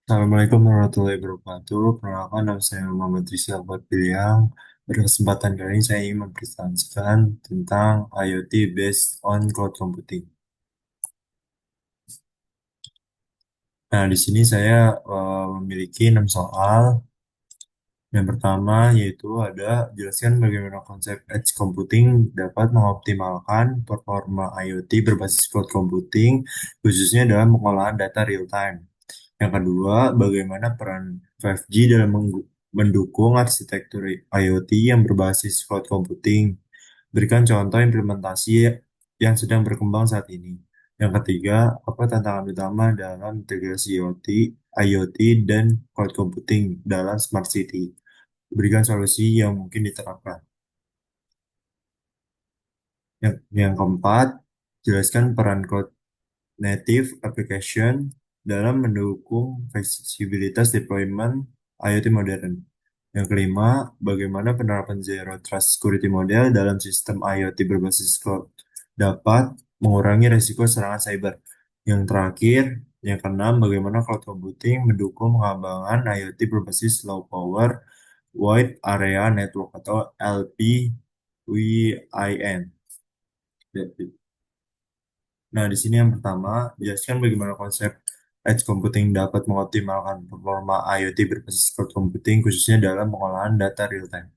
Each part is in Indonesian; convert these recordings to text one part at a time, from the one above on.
Assalamualaikum warahmatullahi wabarakatuh. Perkenalkan, nama saya Muhammad Rizal Patiliang. Pada kesempatan kali ini saya ingin mempresentasikan tentang IoT based on cloud computing. Nah, di sini saya memiliki 6 soal. Yang pertama yaitu ada jelaskan bagaimana konsep edge computing dapat mengoptimalkan performa IoT berbasis cloud computing, khususnya dalam pengolahan data real time. Yang kedua, bagaimana peran 5G dalam mendukung arsitektur IoT yang berbasis cloud computing. Berikan contoh implementasi yang sedang berkembang saat ini. Yang ketiga, apa tantangan utama dalam integrasi IoT dan cloud computing dalam smart city. Berikan solusi yang mungkin diterapkan. Yang keempat, jelaskan peran cloud native application dalam mendukung fleksibilitas deployment IoT modern. Yang kelima, bagaimana penerapan Zero Trust Security Model dalam sistem IoT berbasis cloud dapat mengurangi risiko serangan cyber. Yang terakhir, yang keenam, bagaimana cloud computing mendukung pengembangan IoT berbasis low power wide area network atau LPWIN. Nah, di sini yang pertama, jelaskan bagaimana konsep edge computing dapat mengoptimalkan performa IoT berbasis cloud computing, khususnya dalam pengolahan data real time.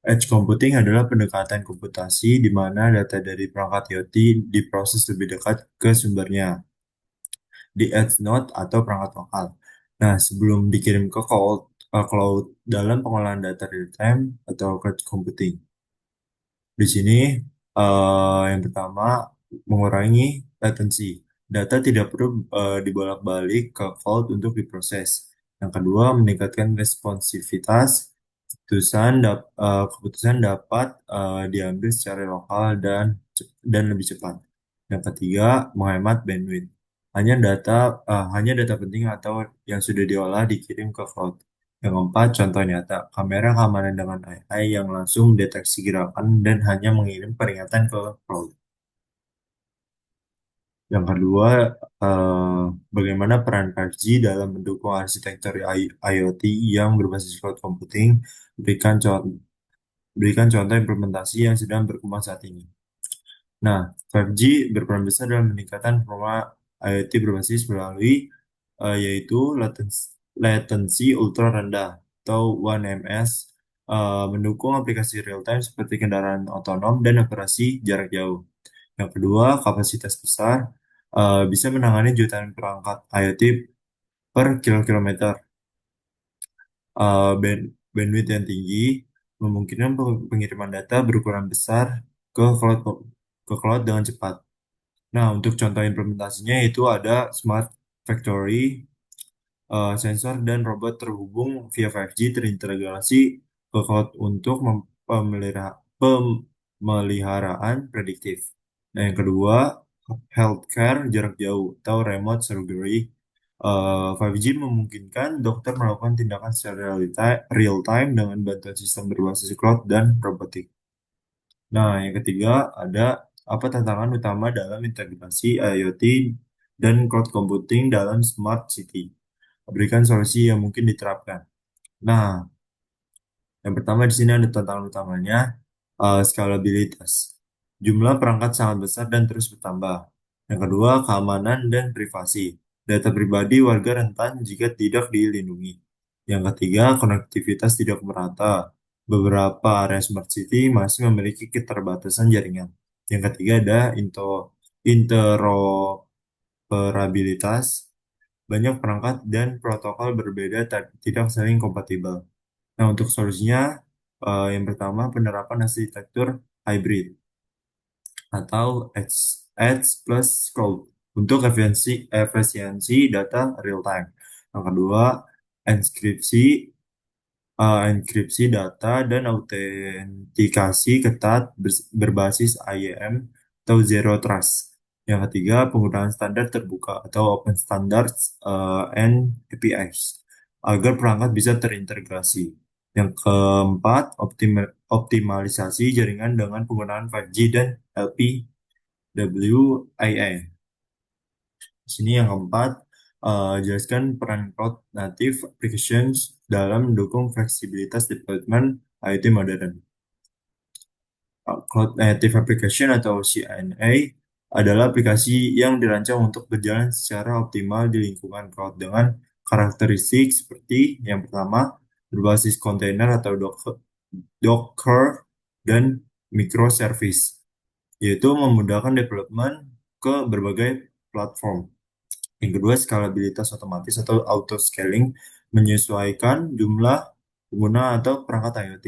Edge computing adalah pendekatan komputasi di mana data dari perangkat IoT diproses lebih dekat ke sumbernya di edge node atau perangkat lokal. Nah, sebelum dikirim ke cloud dalam pengolahan data real time atau cloud computing. Di sini yang pertama mengurangi latency. Data tidak perlu dibolak-balik ke cloud untuk diproses. Yang kedua, meningkatkan responsivitas. Keputusan dapat diambil secara lokal dan lebih cepat. Yang ketiga, menghemat bandwidth. Hanya data penting atau yang sudah diolah dikirim ke cloud. Yang keempat, contoh nyata, kamera keamanan dengan AI yang langsung deteksi gerakan dan hanya mengirim peringatan ke cloud. Yang kedua, eh, bagaimana peran 5G dalam mendukung arsitektur IoT yang berbasis cloud computing. Berikan contoh, berikan contoh implementasi yang sedang berkembang saat ini. Nah, 5G berperan besar dalam meningkatkan performa IoT berbasis melalui yaitu latency ultra rendah atau 1ms, mendukung aplikasi real time seperti kendaraan otonom dan operasi jarak jauh. Yang kedua, kapasitas besar bisa menangani jutaan perangkat IoT per kilometer. Bandwidth yang tinggi memungkinkan pengiriman data berukuran besar ke cloud dengan cepat. Nah, untuk contoh implementasinya itu ada Smart Factory, sensor dan robot terhubung via 5G terintegrasi ke cloud untuk pemeliharaan prediktif. Nah, yang kedua, healthcare jarak jauh atau remote surgery. 5G memungkinkan dokter melakukan tindakan secara real time dengan bantuan sistem berbasis cloud dan robotik. Nah, yang ketiga ada apa tantangan utama dalam integrasi IoT dan cloud computing dalam smart city. Berikan solusi yang mungkin diterapkan. Nah, yang pertama di sini ada tantangan utamanya, scalabilitas. Jumlah perangkat sangat besar dan terus bertambah. Yang kedua, keamanan dan privasi. Data pribadi warga rentan jika tidak dilindungi. Yang ketiga, konektivitas tidak merata. Beberapa area smart city masih memiliki keterbatasan jaringan. Yang ketiga ada interoperabilitas. Banyak perangkat dan protokol berbeda tidak saling kompatibel. Nah, untuk solusinya, yang pertama penerapan arsitektur hybrid atau edge plus cloud untuk efisiensi data real time. Yang kedua, enkripsi enkripsi data dan autentikasi ketat berbasis IAM atau Zero Trust. Yang ketiga, penggunaan standar terbuka atau Open Standards and APIs agar perangkat bisa terintegrasi. Yang keempat, optimalisasi jaringan dengan penggunaan 5G dan LPWAN. Di sini yang keempat, Jelaskan peran cloud native applications dalam mendukung fleksibilitas development IoT modern. Cloud Native Application atau CNA adalah aplikasi yang dirancang untuk berjalan secara optimal di lingkungan cloud dengan karakteristik seperti yang pertama berbasis kontainer atau Docker dan microservice, yaitu memudahkan development ke berbagai platform. Yang kedua, skalabilitas otomatis atau auto scaling menyesuaikan jumlah pengguna atau perangkat IoT.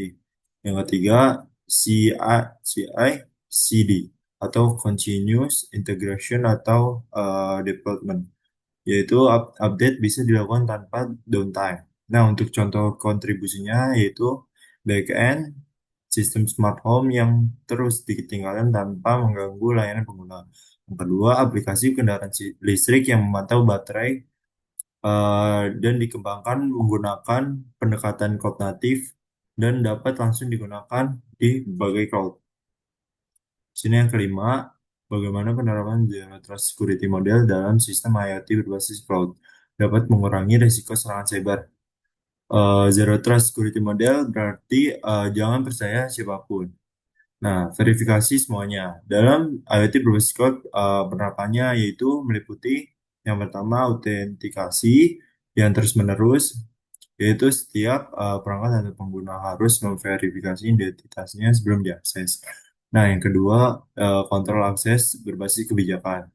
Yang ketiga, CI/CD atau Continuous Integration atau Development, yaitu update bisa dilakukan tanpa downtime. Nah, untuk contoh kontribusinya yaitu backend sistem smart home yang terus ditinggalkan tanpa mengganggu layanan pengguna. Yang kedua, aplikasi kendaraan listrik yang memantau baterai dan dikembangkan menggunakan pendekatan cloud native dan dapat langsung digunakan di berbagai cloud. Sini yang kelima, bagaimana penerapan Zero Trust Security Model dalam sistem IoT berbasis cloud dapat mengurangi risiko serangan cyber. Zero Trust Security Model berarti jangan percaya siapapun. Nah, verifikasi semuanya. Dalam IoT berbasis cloud, penerapannya yaitu meliputi yang pertama autentikasi yang terus-menerus, yaitu setiap perangkat atau pengguna harus memverifikasi identitasnya sebelum diakses. Nah, yang kedua, kontrol akses berbasis kebijakan.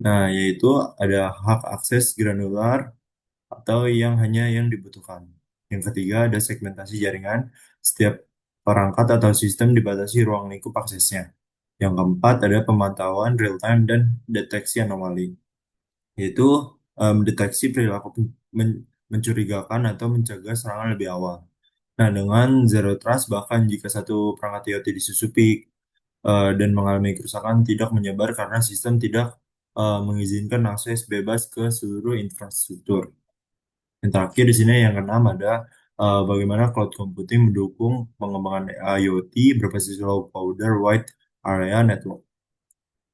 Nah, yaitu ada hak akses granular atau yang hanya yang dibutuhkan. Yang ketiga, ada segmentasi jaringan. Setiap perangkat atau sistem dibatasi ruang lingkup aksesnya. Yang keempat, ada pemantauan real-time dan deteksi anomali, yaitu mendeteksi perilaku mencurigakan atau mencegah serangan lebih awal. Nah, dengan Zero Trust, bahkan jika satu perangkat IoT disusupi dan mengalami kerusakan, tidak menyebar karena sistem tidak mengizinkan akses bebas ke seluruh infrastruktur. Yang terakhir di sini yang keenam ada bagaimana cloud computing mendukung pengembangan IoT berbasis low power wide area network.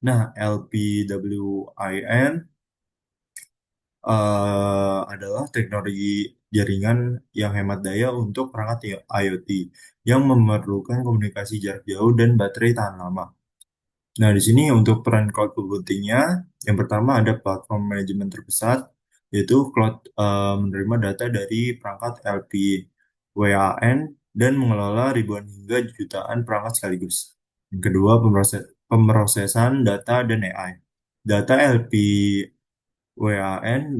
Nah, LPWIN adalah teknologi jaringan yang hemat daya untuk perangkat IoT yang memerlukan komunikasi jarak jauh dan baterai tahan lama. Nah, di sini untuk peran cloud computingnya, yang pertama ada platform manajemen terpusat, yaitu cloud menerima data dari perangkat LPWAN dan mengelola ribuan hingga jutaan perangkat sekaligus. Yang kedua, pemrosesan data dan AI. Data LPWAN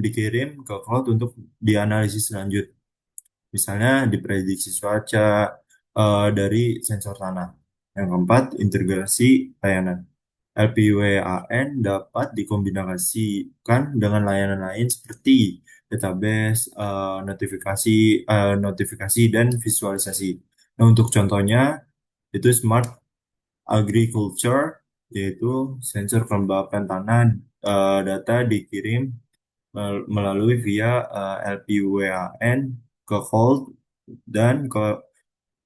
dikirim ke cloud untuk dianalisis lanjut, misalnya diprediksi cuaca dari sensor tanah. Yang keempat, integrasi layanan. LPWAN dapat dikombinasikan dengan layanan lain seperti database, notifikasi, dan visualisasi. Nah, untuk contohnya, itu Smart Agriculture, yaitu sensor kelembapan tanah, data dikirim melalui via LPWAN ke cloud dan ke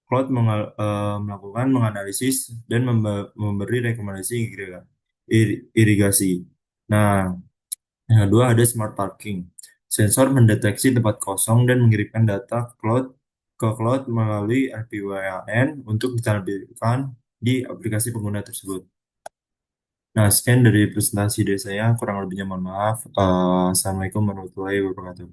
cloud melakukan menganalisis dan memberi rekomendasi irigasi. Nah, yang kedua ada smart parking. Sensor mendeteksi tempat kosong dan mengirimkan data ke cloud melalui LPWAN untuk ditampilkan di aplikasi pengguna tersebut. Nah, sekian dari presentasi dari saya. Kurang lebihnya mohon maaf. Assalamualaikum warahmatullahi wabarakatuh.